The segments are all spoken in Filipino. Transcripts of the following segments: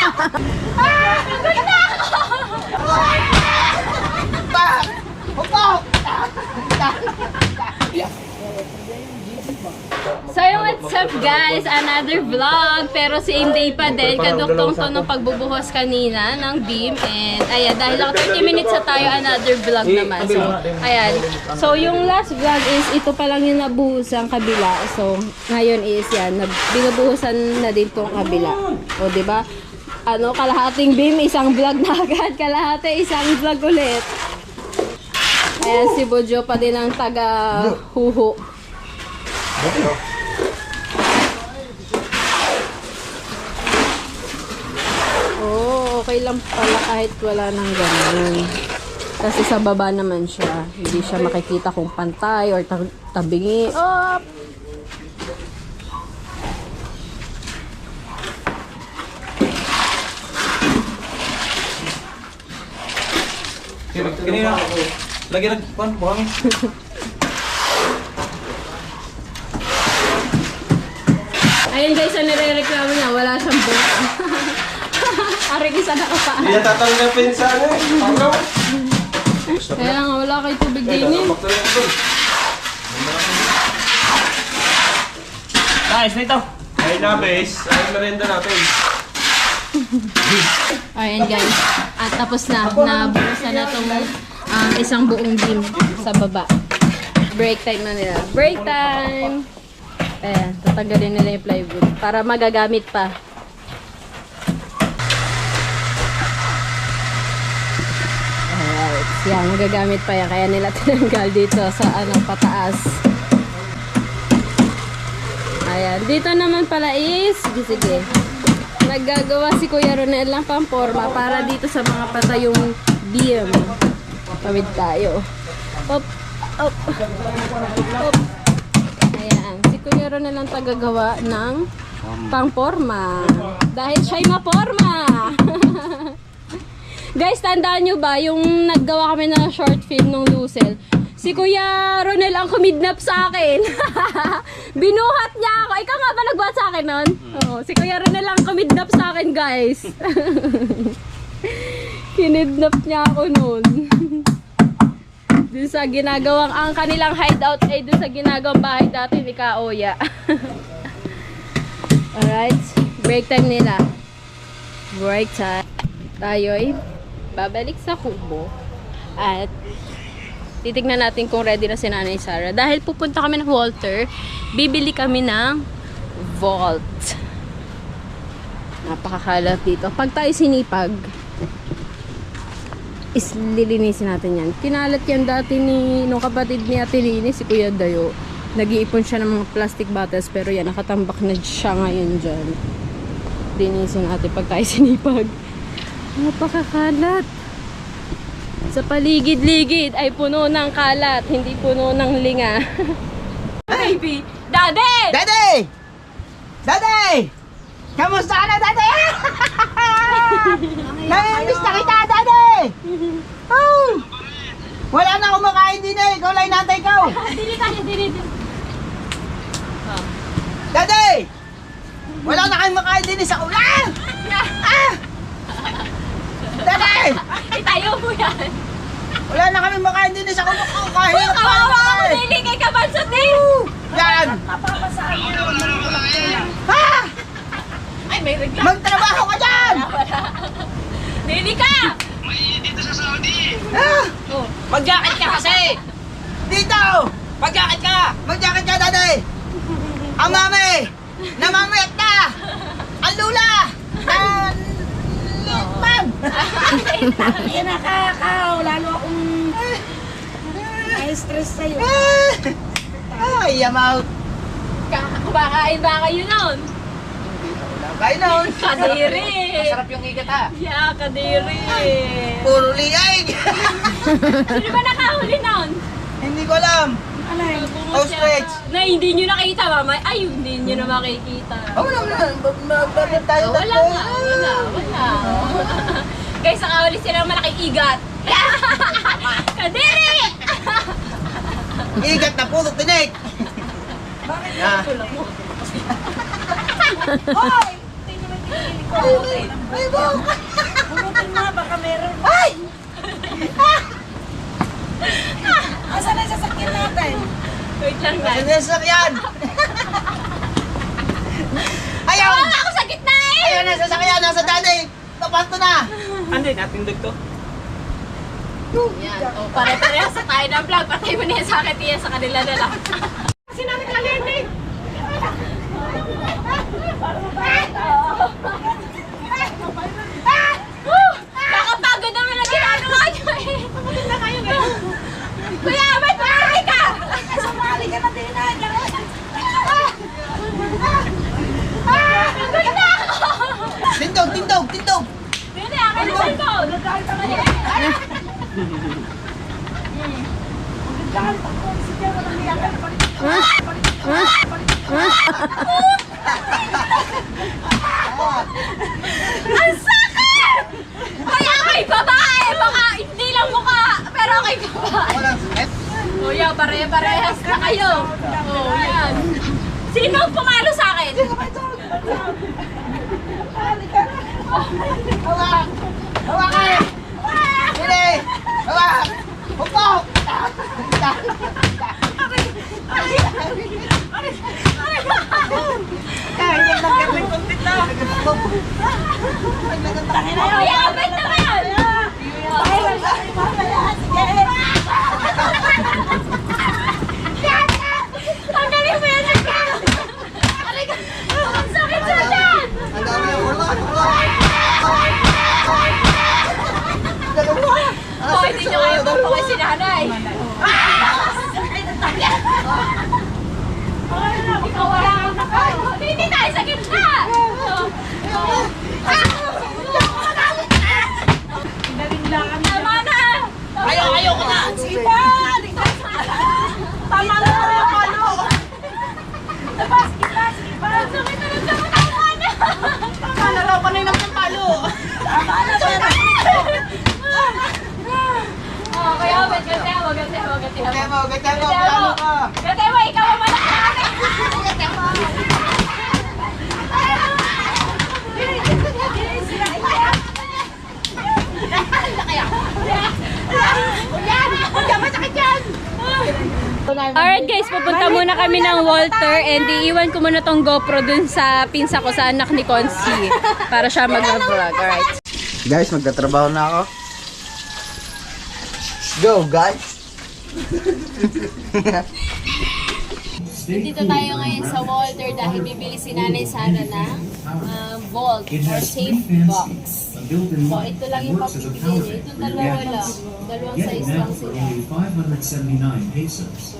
So what's up guys? Another vlog pero same day pa din. Kaduktong to ng pagbubuhos kanina ng beam. And ayan, dahil lang 30 minutes na tayo, another vlog naman. So ayan. So yung last vlog is ito pa lang yung nabuhusan kabila. So ngayon is yan, binubuhusan na din tong kabila. O diba? Ano, kalahating beam, isang vlog na agad. Kalahati, isang vlog ulit. Ayan, si Bojo pa din ang taga-huho. Oh, okay lang pala kahit wala nang ganun. Kasi sa baba naman siya. Hindi siya makikita kung pantay or tabingi. Oh! Kanina, lagi buhangin. Ayun guys, ang nire-reklamo niya, wala siyang boat. Aring isa na kapaan. Hindi tatanggapin sa ano eh. Kaya nga, wala kayo tubig din eh. Nice na ito. Ayun na base, ayun merenda natin. Ayan guys, at tapos na, nabukasan na itong isang buong beam sa baba. Break time na nila. Break time! Ayan, tatanggalin nila yung plywood para magagamit pa. Alright, yan, magagamit pa yan. Kaya nila tinanggal dito sa pataas. Ayan, dito naman pala is, sige. Naggagawa si Kuya Ronel ng pamporma para dito sa mga patayong beam. Tawid tayo. Op, op, op. Ayan, si Kuya Ronel ang tagagawa ng pamporma. Dahil siya'y maporma. Guys, tandaan nyo ba yung naggawa kami ng short film ng Lucel? Si Kuya Ronel ang kumidnap sa akin. Binuhat niya ako. Ikaw nga ba nagbuhat sa akin nun? Oo, si Kuya Ronel ang kumidnap sa akin, guys. Kinidnap niya ako nun. Dun sa ginagawang, ang kanilang hideout ay dun sa ginagawang bahay dati ni Kaoya. Alright, break time nila. Break time. Tayo'y babalik sa kubo. At titignan natin kung ready na si Nanay Sarah. Dahil pupunta kami ng Walter, bibili kami ng vault. Napakakalat dito. Pag tayo sinipag, lilinisin natin yan. Kinalat yan dati nung kapatid ni Ate Lini, si Kuya Dayo. Nag-iipon siya ng mga plastic bottles, pero yan, nakatambak na siya ngayon dyan. Linisin natin pag tayo sinipag. Napakakalat. Sa paligid-ligid ay puno ng kalat, hindi puno ng linga. Baby! Daddy! Daddy! Daddy! Kamusta ka na, Daddy? Nami-miss na kita, Daddy! Oh! Wala na akong makain din eh. Ikaw lang natay ko. Dili. Daddy! Wala na kayong makain din eh sa ulan! Ah! Daddy! Itayo mo yan! Wala na kami makain din eh sa ulan ko. Kahit Kawawa ako, Dili, kay Kabansot eh! yan! Ha? Ay, may regla. Magtrabaho ka dyan! Dili ka! Ha? Mag-jacket ka kasi! Dito! Mag-jacket ka! Mag-jacket ka, Daddy! Ang mami! Namamayat na! Ang lula! Litman! Hindi nakakaw, lalo akong na-stress sa'yo. Ay, yamaw! Kumakain ba kayo nun? Kain nun! Kadiri! Masarap yung ikat ha. Yeah, kadiri! Puro liay! Sino ba nakahuli nun? Hindi ko alam! Ostrich! Na hindi nyo nakita, mama. Ay, hindi nyo na makikita. Oh, wala. Magbabit tayo Wala nga, wala. Guys, nakahuli sila ng malaking igat. Kadiri! Igat na puso, tinik! Bakit Ah. tulad mo? Hoy! Tingnan mo yung Ay, buka! Pulutin na, baka meron. Ay! Asan na yung sasakyan natin? Wait lang guys. Ano yung sasakyan? Ayaw! Wala ako sa gitna eh! Ayaw na sasakyan! Nasa dali! Tapanto na! Hindi, natindog to. Yan. O, pare-parehas sa tayo ng vlog. Patay mo niya sa akin, tiyan sa kanila na lang. Kasi namin kaliente. Nakapagod naman ang ginagawa niyo eh. Maganda kayo eh. Kuya, may pumali ka! Sumali ka na din na. Nagod na ako! Tindog! Tindog! Tindog! Hindi, akin na cellphone. Ang sakit! Kaya kay babae! Baka hindi lang mukha, pero kay babae. Walang sakit? Kuya, pare-parehas na kayo. Oh, yan. Sino ang pumalo sa akin? Hawak! Hawak kayo! Hindi! Hawak! Hupo! Kuya, abay na yan! Tanggalin mo yan! Ang sakit sa dyan! Ang dami yung ulo! Oh, hindi nyo kayo magpakay si nanay. Ikaw wala kang nakao. Hindi tayo sa gitna. Tama na. Ayaw ko na. Sipan! Tama na yung palo. Labas, sipan! Ang sakit na lang sa katawan na. Nalalaw pa na yung palo. Tama na, pero. Oh, kaya gante mo. Gate mo! Plano ka! Gante mo, ikaw ang malaki. Gante mo. Alright guys, pupunta muna kami ng Walter and iiwan ko muna tong GoPro dun sa pinsa ko sa anak ni Consi para siya mag-vlog. Alright. Guys, magtatrabaho na ako. Go, guys! Dito tayo ngayon sa Walter dahil bibili si Nanay Sara ng vault or safe box. So, ito lang yung papipili. Ito dalawa lang. Dalawang size lang sila. 579 pesos.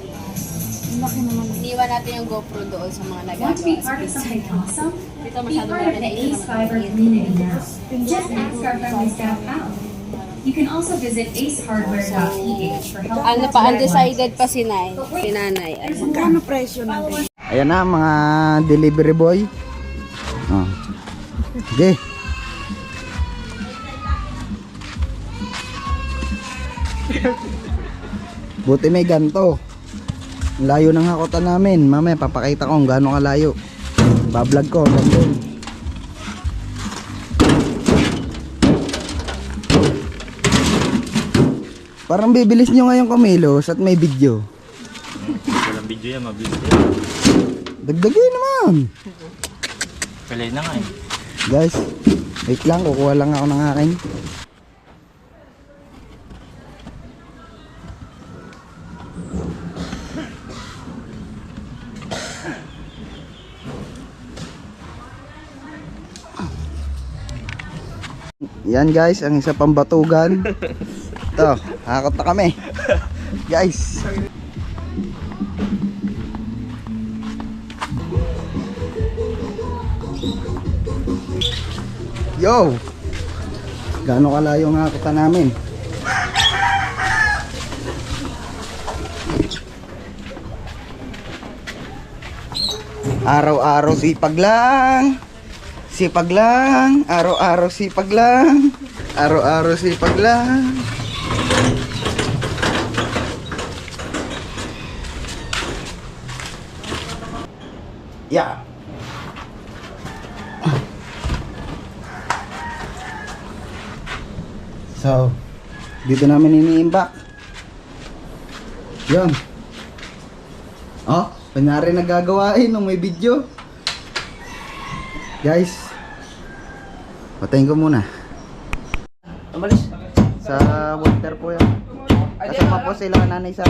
Iniwan natin yung GoPro doon sa mga Want to be nag-aagaw. part of something awesome? Dito Be masyado part of the Ace Fiber community now. Just ask our friendly staff how. You can also visit acehardware.ph for help. Ano pa, undecided pa si Nanay. Magkano presyo natin? Ayan na, mga delivery boy. Oh. Okay. Buti may ganto. Layo ng hakutan namin. Mamaya papakita ko kung gaano kalayo. Bablog ko hanggang doon. Parang bibilis nyo ngayon kumilos at may video. Walang video yan, mabilis yan. Dagdagin naman. Pilay na nga eh. Guys, wait lang, kukuha lang ako ng akin. Yan guys, ang isa pang batugan. Ito, hakot na kami. Guys. Yo! Gaano kalayo ang hakotan namin? Araw-araw sipag lang. Sipag lang. Araw-araw sipag lang. Araw-araw sipag lang. Yeah. So, dito namin ini-imbak. Yun. Oh, kunyari nagagawain nung may video. Guys, patayin ko muna. Amalis. Sa water po yan. Kasama po sila nanay sa...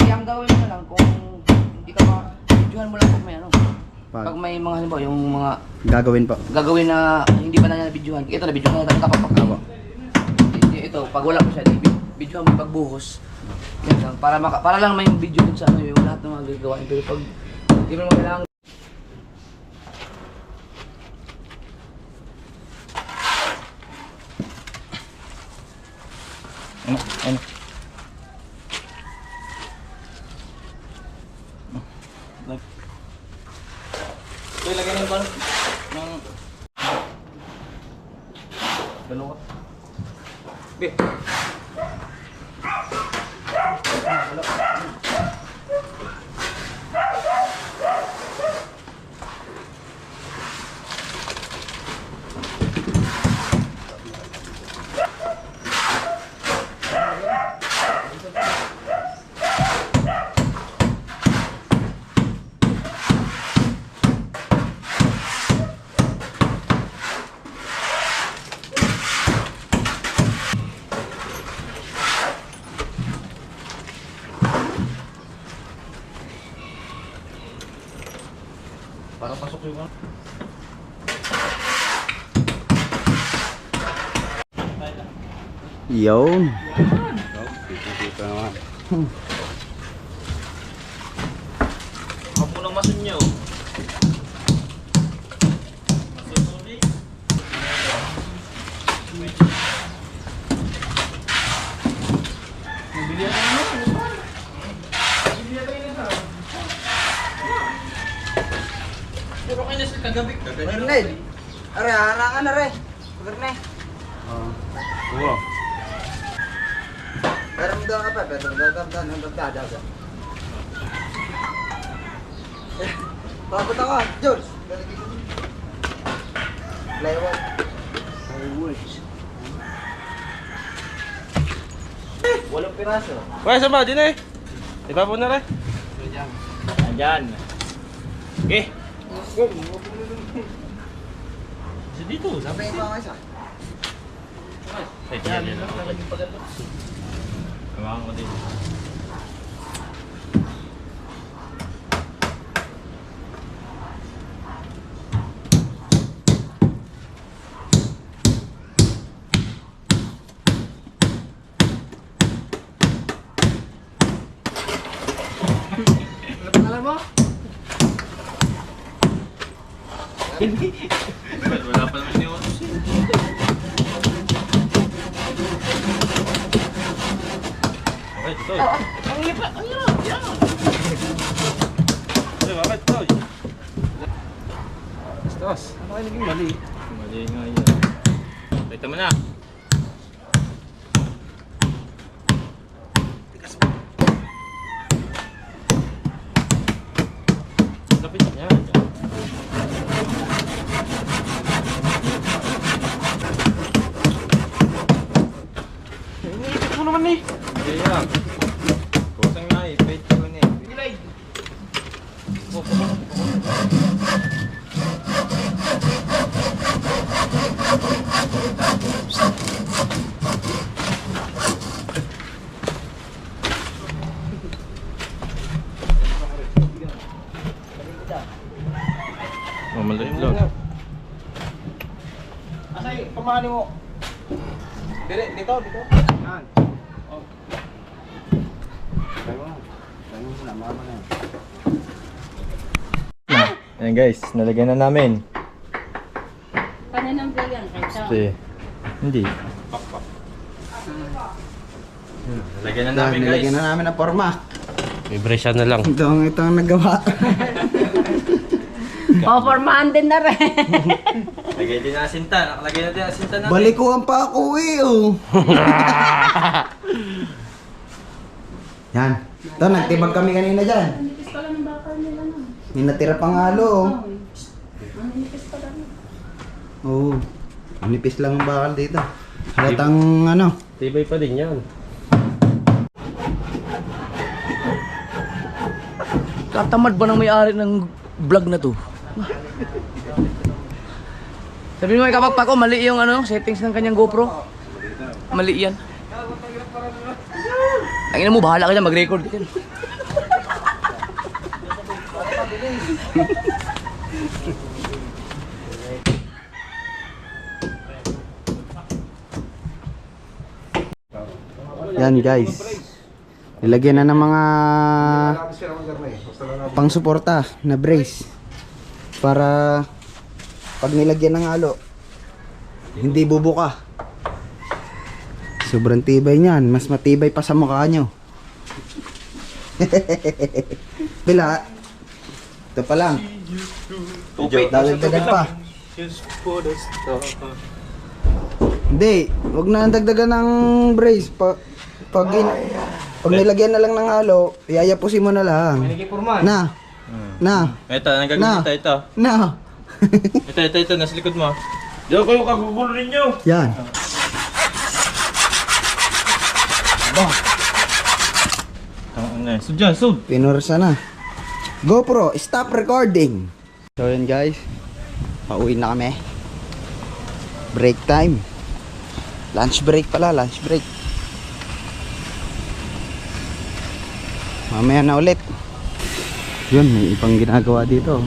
Ay, ang gawin mo na lang kung hindi ka ma-videohan mo lang pag may ano. Pag may mga halimbawa, yung mga Gagawin po. gagawin na hindi pa na niya na-videohan. Ito na-videohan na kapag pagkawa. Ito, pag wala ko siya, videohan mo yung pagbuhos. Yan lang, para lang may video dun sa ano, yung lahat ng mga gagawin. Pero pag hindi mo naman kailangan Ano? Ito ilagay na yung pan. Dalawa. Be. Para pasok yung ano. Yun. Dito naman. Ako ng masun niyo. Puro kayo na sa kagabi. Bernard. Are, hanakan na re. Bernard. Oo. Pero mo doon ka pa. Pero doon. Pakot ako. George. Plywood. walang piraso. Wala sa ba? Di na eh. Iba po na rin. Andyan. Okay. Sa dito. Sabihin ko ako isa. Ay, yan. Kawakan ko dito. Wala pa naman yung otos eh. Okay, ito. Ang hirap, yan. Bakit ito? Bastos. Ano kayo naging mali? Mali nga yan. Ito mo na. Lapit niya. Iniipit mo naman eh. Hindi yan. Kusang na eh. Pwede naman eh. Bilay. Mamalayin lang. Asay, pamahali mo. Dito. Yan. Oh. Tayo mo na, mama na. Ayan guys, nalagyan na namin. Paano ng vlog yan? Hindi. Nalagyan na namin guys. Nilagyan na namin ang forma. Vibration na lang. Ito ang nagawa. Papormahan din na rin. Lagay din na asinta. Nakalagay na din asinta natin. Balikuhan pa ako eh, oh. Yan. Ito, nagtibag kami kanina dyan. Manipis pala ng bakal nila no. May natira pang halo, oh. Manipis pala no. Oo. Manipis lang ang bakal dito. Halatang ano. Tibay pa din yan. Tatamad ba ng may-ari ng vlog na to? Sabi mo kapag ko, mali yung ano, settings ng kanyang GoPro. Mali yan. Ang ina mo, bahala ka dyan, mag-record ka dyan. Yan guys. Nilagyan na ng mga pang-suporta na brace. Para pag nilagyan ng halo, hindi bubuka. Sobrang tibay niyan. Mas matibay pa sa mukha nyo. Bila. Ito pa lang. Dagdagan pa. Hindi. Huwag na dagdagan ng brace. Pag nilagyan na lang ng halo, iayapusin mo na lang. Na. Ito, nagagawin ito. Na. Ito, nasa likod mo. Diyan kayo kagugulo ninyo. Yan. Sud. Pinursa na. GoPro, stop recording. So yun guys. Pauwi na kami. Break time. Lunch break pala, lunch break. Mamaya na ulit. Yun, may ibang ginagawa dito.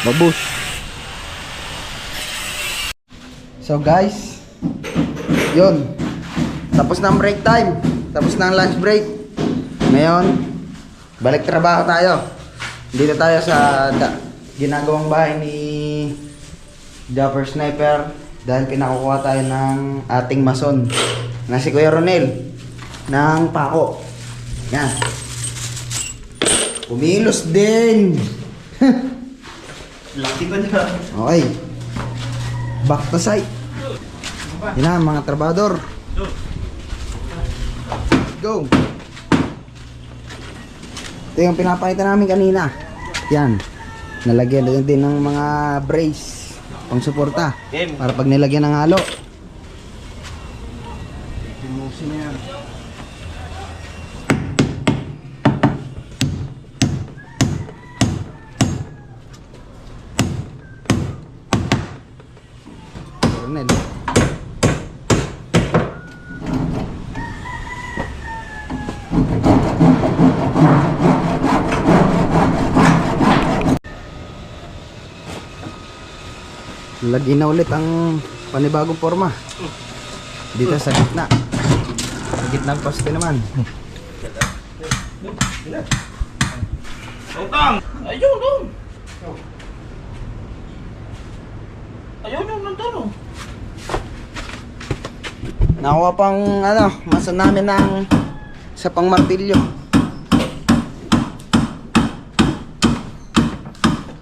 Babus. So guys, yun. Tapos na ang break time. Tapos na ang lunch break. Ngayon, balik trabaho tayo. Dito tayo sa ginagawang bahay ni Dapper Sniper. Dahil pinakukuha tayo ng ating mason na si Kuya Ronel ng pako. Yan. Kumilos din. Laki ba niya? Okay. Back to site. Yan na mga trabador. Go. Ito yung pinapakita namin kanina. Yan. Nalagyan din ng mga brace pang suporta para pag nilagyan ng halo. Timusin na yan. Ronel. Lagyan na ulit ang panibagong forma dito sa gitna. Sa gitnang poste naman. Utang! Ayun, doon! Ayun yung nandun. Nakuha pang ano, mason namin ng sa pang martilyo.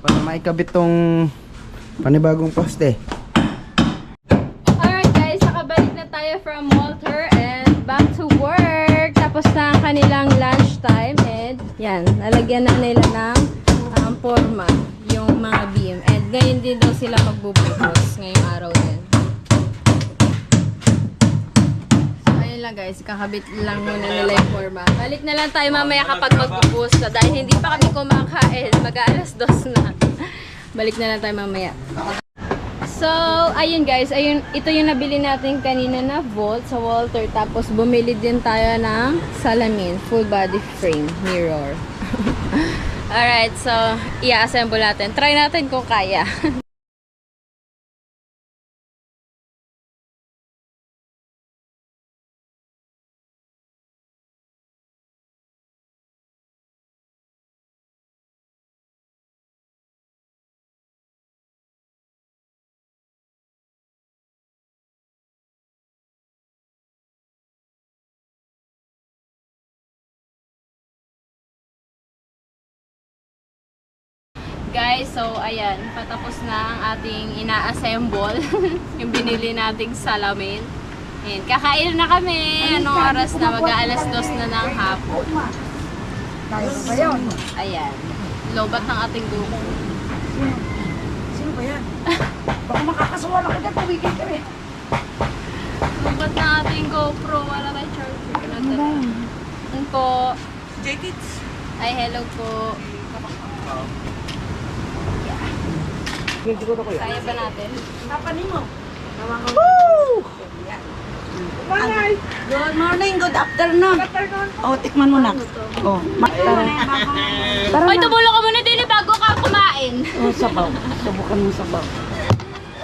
Para maikabit tong panibagong poste. Alright guys, nakabalik na tayo from Walter and back to work. Tapos na ang kanilang lunch time and yan, nalagyan na nila ng forma yung mga beam. And ngayon din daw sila magbubuhos ngayong araw din. So ayun lang guys, kakabit lang muna nila yung forma. Balik na lang tayo mamaya kapag magbubuhos na dahil hindi pa kami kumakain. Mag-aalas 2 na. Balik na lang tayo mamaya. So, ayun guys, ito yung nabili natin kanina na Volt sa Walter. Tapos bumili din tayo ng salamin, full body frame, mirror. Alright, so i-assemble natin. Try natin kung kaya. Guys, so ayan, patapos na ang ating ina-assemble. Yung binili nating salamin. Ayan, kakain na kami. Anong oras na? Mag-aalas 2 na ng hapon. Ayan, lobat ng ating dugo. Sino ba yan? Baka makakasuwa na kita, tumigil ka rin. Lubat na ating GoPro. Wala kay charger. Ano po? J-Kids. Ay, hello po. Kaya ba natin? Tapanin mo. Woo! Good morning, good afternoon. Oh, tikman mo na. Oh, Hoy, tumulo ka muna din bago ka kumain. Oh, sabaw. Subukan mo sabaw.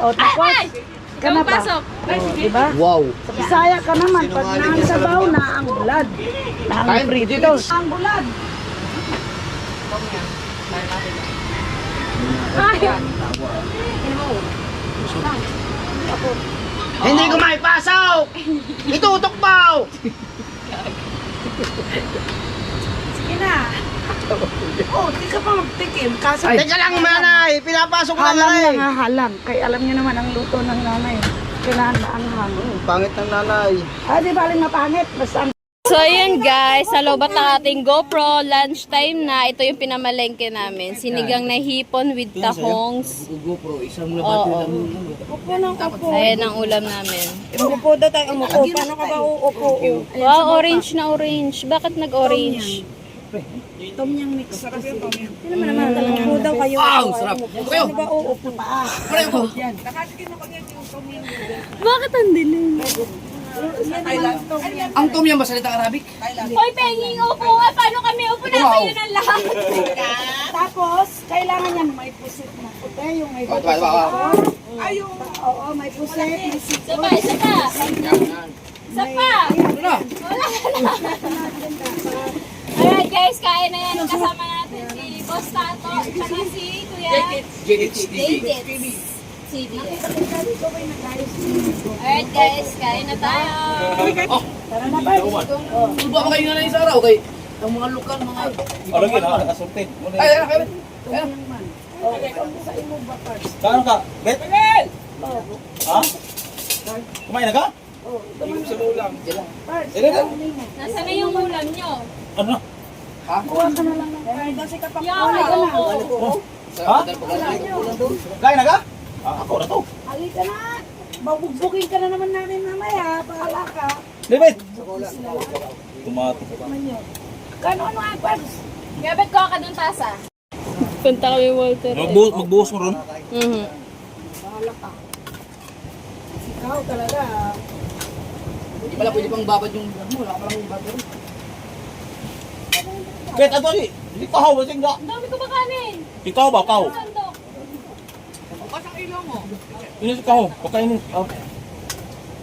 Oh, Ay! tapos, Ikaw na ba? pasok. oh, diba? Wow. Sa Bisaya ka naman, pag nang na ang bulad. Ang frito. Ang bulad. Hindi ko maipasok! Itutok pa! Sige na. Oh, di ka pa magtikim. Kaso, Teka lang, manay! Pinapasok ko halang nanay! na nga halang. Kaya alam niyo naman ang luto ng nanay. Kailangan na ang hangin. Pangit ng nanay. Ah, di ba aling mapangit? Basta ang So ayun guys, sa lobat ng ating GoPro, lunchtime na. Ito yung pinamalengke namin. Sinigang na hipon with tahongs. GoPro, isang Oo. upo ng upo. Ayan ang ulam namin. Umupo daw tayo, umupo. Paano ka ba uupo? Wow, orange na orange. Bakit nag-orange? Tom yang mix. Sarap yung tom yang. Hindi naman naman talaga. Umupo daw kayo. Wow, sarap. Kayo. Ano ba uupo pa? Pareho ko. Yan. Nakatikin mo kanya yung tom yang. Bakit ang dilim? Ang tom yan ba salitang Arabic? Hoy, penging upo nga. Paano kami upo na kayo ng lahat? Tapos, kailangan yan may pusit na puti. Yung may Wow. Ay, yung, oo, may pusit. May Isa sipon. pa, isa pa. Isa pa. Ano na? Wala na. Alright guys, kain na yan. Kasama natin si Boss Tato. Tsaka si Kuya JDH TV. David. Alright guys, kain na tayo. Tara na ba? Tulba ba kayo na sa araw? Okay. Ang mga lokal, mga... Ano yun ha? Nakasulti. Ay, ay, ay. Sa imo ba first? Kano ka? Bet? Ha? Kumain na ka? First, Ano? Nasaan na yung ulam nyo? Ano? kuha ka na lang ng card. Kasi kapag Yung kuha ka na. ako. Ha? Kain na ka? Ako na to. Halika na. Babugbukin ka na naman namin mamaya. Pahala ka. David! Tumato. Kano ano ang first? Gabit ko ka dun tasa. Punta kami Walter. Magbuhos mo ron. Ikaw talaga. Hindi pala pwede pang babad yung mo. Wala ka palang babad. Bet, ato ni. Hindi ka hawa singga. Ang dami ko ba kanin? Ikaw ba? Kau? Sandok. Bukas ang ilaw mo. Ini si Kaho. Pakain mo.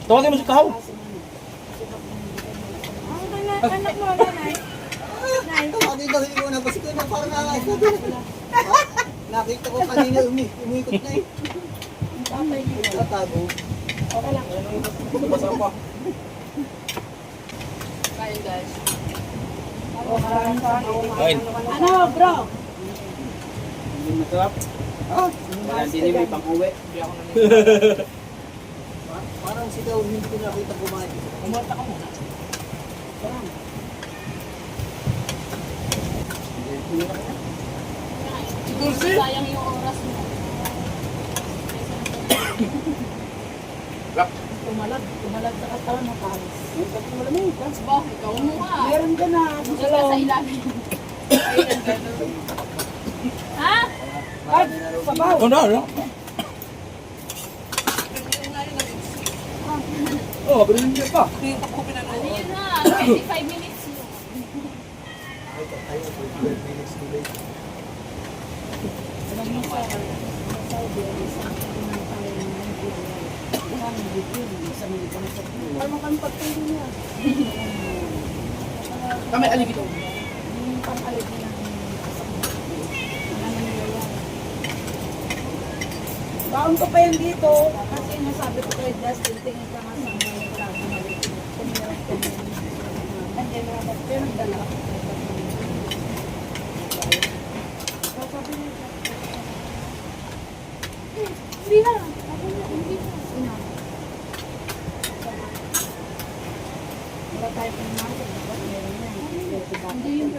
Tawagin mo si Kaho. Anak mo, nanay. Nakita ko na basta na parang nakita ko kanina umikot na eh. Tatago. Basa pa. Kain guys. Kain. Ano, bro? Masarap. Hindi may pang-uwi. Parang sigaw hindi ko nakita kumain. Kumarta ka muna. Sayang yung oras mo. Tumalag sa katawan ng kalis. Malamig. Ba, ikaw mo nga. Meron ka na. Gusto ka sa ilalim. Ha? At, sabaw. Oh, no. Oh, bilhin niyo pa. Ano yun na? 25 minutes yun. Kami, alig ito. Baon ko pa yan dito. Kasi nasabi ko kay Justin, tingin ka nga sa mga trago na dito. And then, pero nagdala. Sabi niya, hindi na. Wala tayo pang market. Hindi yun.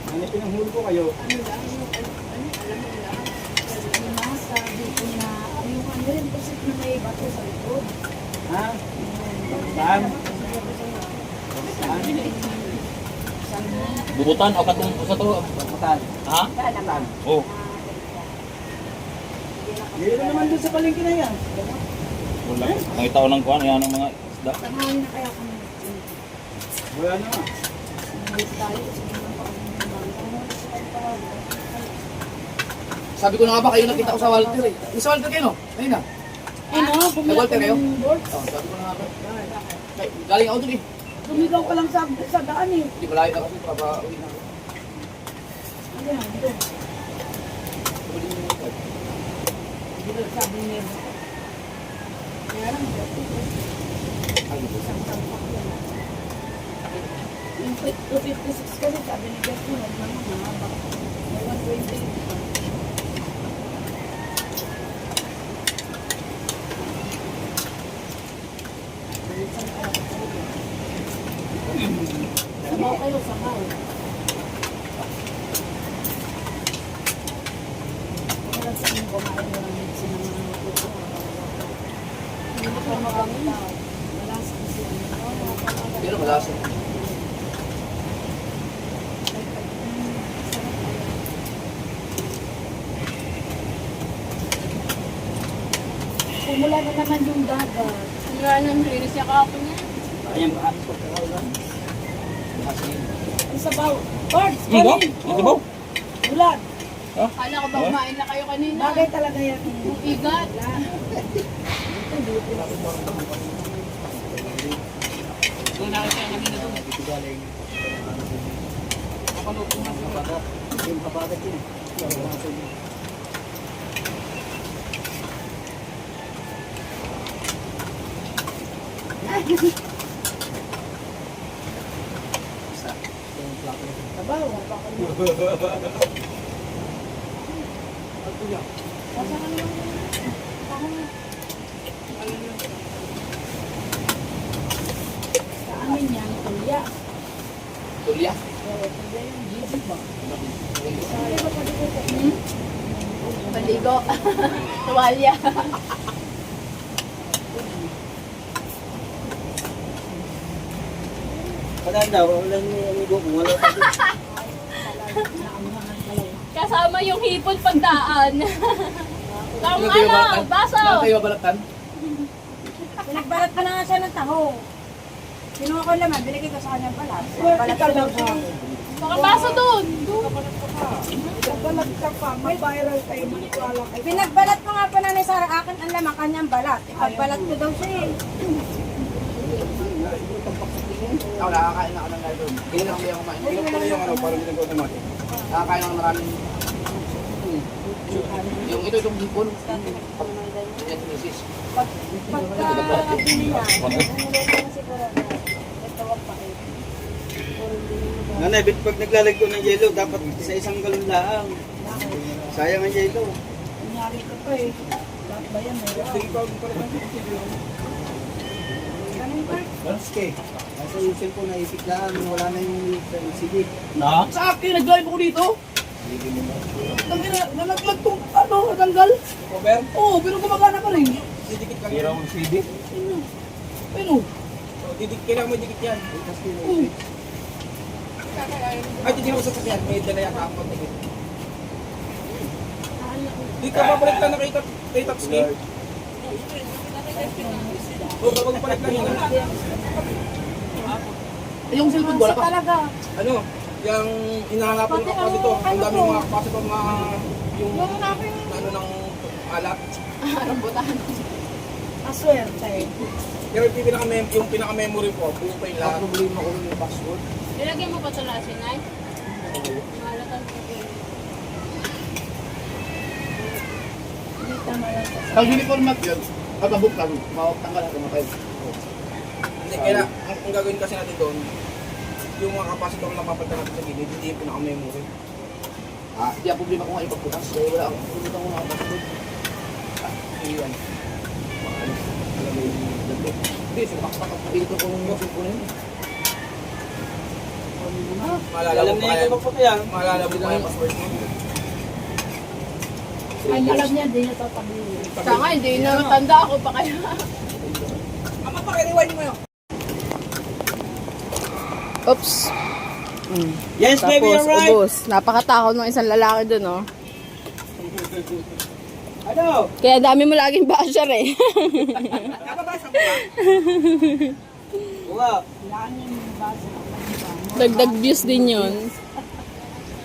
Ano pinanghuli ko kayo? Sabi ko na, yung ano rin kasi na may bato sa likod. Ha? Saan? Saan? Bubutan o katong sa to? Saan? Ha? Oh. Meron naman doon sa palengke na yan. Wala. Nakita ko ng kuwan, yan ang mga isda. Tanawin na kaya kami. Wala na nga. Sabi ko na nga ba kayo nakita ko sa Walter eh. Yung sa Walter kayo no? Ayun na. Ano, Nag-Walter kayo? board. Oh, sabi ko na nga ba. Ay, galing ako dun eh. Tumigaw ka lang sa daan eh. Hindi malayo na kasi para uwi na ako. Ano yan, ito. Hindi na sabi niya. Kaya lang, isang tampak yan. Yung 256 kasi sabi ni Jeff mo, huwag naman mahaba. May 120. Sabaw kayo, sabaw. Kaya sa inyo kumain mo ng medicine ng mga natuto. Hindi ko magamit. Wala sa kasi Pero malasa. Pumula na naman yung dagat. Nga nang linis niya kahapon niya. Ayan ba? Ang sabaw. Birds, Ano ba? kanin. Ito ba? Bulat. Kala ko ba kumain na kayo kanina? Bagay talaga yan. Yung igat. Sabaw. Sa amin yan, tulya. Tulya. Paligo. Tuwalya. Kadaan daw, walang amigo kung wala pa doon. Kasama yung hipon pagdaan. Kang Ano kayo ano, balatan? baso. Ano kayo balatan? Pinagbalat pa na nga siya ng taho. Kinuha ko naman, binigay ko sa kanya balat. Balat ka lang siya. Baka baso dun. Balat ka pa, may viral tayo. Pinagbalat ko nga pa na ni Sarah, akin ang lamang kanyang balat. Ipagbalat ko daw siya eh. Ako nakakain na ako ng gano'n. Hindi na kami ako kumain. Tingnan ko na yung ano, parang ginagawa natin. Nakakain ako ng maraming... Yung ito, itong hipon. Yan, misis. Pagka bili niya, nangyay ko na siguro na ito ang pait. Nanay, pag naglalagay ko ng yelo, dapat sa isang galon lang. Sayang ang yelo. Nangyari ko pa eh. Lahat ba yan? Sige pa, Ganun pa. Okay. Nasa yung cellphone na isip lang, wala na yung CD. Na? Sa akin, nag-drive ako dito. Nalaglag tong ano, natanggal. Cover? Oo, pero gumagana pa rin. Didikit lang Hiraw yan. ng CD. Ano? Kailangan mo dikit yan. Ay, hindi mo sasakyan. May dala yung kapag dikit. Di ka babalik lang na kay Tapski? O, kapag balik lang yun. Yung cellphone wala pa. Talaga. Ano? Yung inahangapan ko pa dito. Ang dami mga kapasok ng mga yung ano ng alat. Aswerte. Pero yung pinaka-memory ko, buo pa yung lahat. Problema ko yung password. Nilagyan mo pa ito last night? Malatan ko. Pag uniform mat yun, pagkabuk lang, tanggal ako makain. Hindi, kaya ang gagawin kasi natin doon, yung mga kapasitor na papunta natin sa gilid, hindi yung pinaka-memory. Kaya problema ko nga ipagbukas, kaya wala akong pumunta ko mga password. Iyan. Hindi, sumakpak ako dito ko ng music ko na yun. Maalala mo pa kaya? Maalala mo pa kaya password mo? Ay, alam niya, di niya tatabihin. Siya nga, hindi na matanda ako pa kaya. Ama, pakirewind mo yun. Oops. Yes, baby, you're right. Ubus. Napakatakot ng isang lalaki dun, oh. Ano? Kaya dami mo laging basher, eh. Napabasa mo ba? Wow. Wala niya yung basa. Dagdag views din yun.